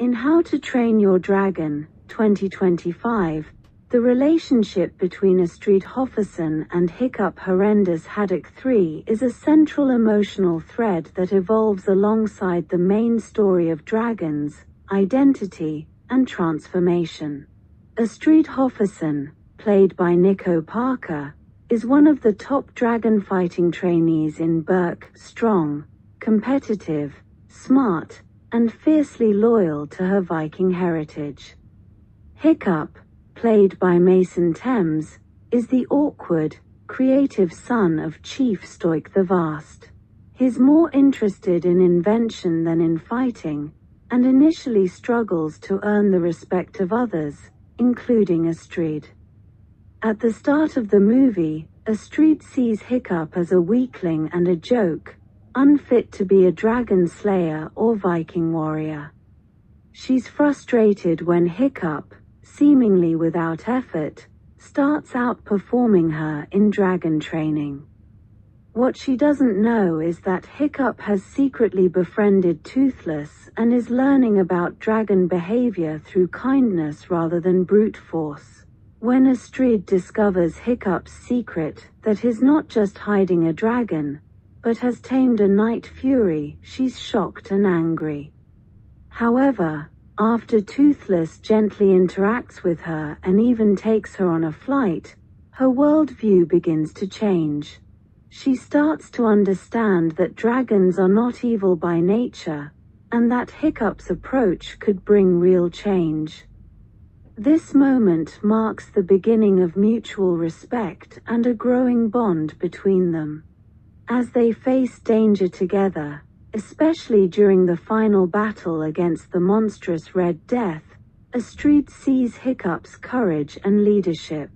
In How to Train Your Dragon, 2025, the relationship between Astrid Hofferson and Hiccup Horrendous Haddock 3 is a central emotional thread that evolves alongside the main story of dragons, identity, and transformation. Astrid Hofferson, played by Nico Parker, is one of the top dragon fighting trainees in Berk, strong, competitive, smart, and fiercely loyal to her Viking heritage. Hiccup, played by Mason Thames, is the awkward, creative son of Chief Stoik the Vast. He's more interested in invention than in fighting, and initially struggles to earn the respect of others, including Astrid. At the start of the movie, Astrid sees Hiccup as a weakling and a joke, unfit to be a dragon slayer or Viking warrior. She's frustrated when Hiccup, seemingly without effort, starts outperforming her in dragon training. What she doesn't know is that Hiccup has secretly befriended Toothless and is learning about dragon behavior through kindness rather than brute force. When Astrid discovers Hiccup's secret, that he's not just hiding a dragon, but has tamed a night fury, she's shocked and angry. However, after Toothless gently interacts with her and even takes her on a flight, her worldview begins to change. She starts to understand that dragons are not evil by nature, and that Hiccup's approach could bring real change. This moment marks the beginning of mutual respect and a growing bond between them. As they face danger together, especially during the final battle against the monstrous Red Death, Astrid sees Hiccup's courage and leadership.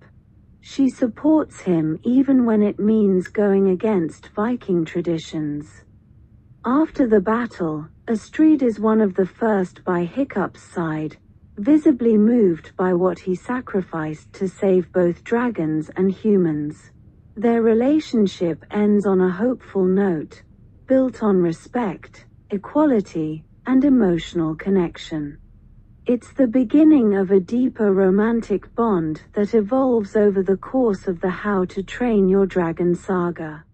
She supports him even when it means going against Viking traditions. After the battle, Astrid is one of the first by Hiccup's side, visibly moved by what he sacrificed to save both dragons and humans. Their relationship ends on a hopeful note, built on respect, equality, and emotional connection. It's the beginning of a deeper romantic bond that evolves over the course of the How to Train Your Dragon saga.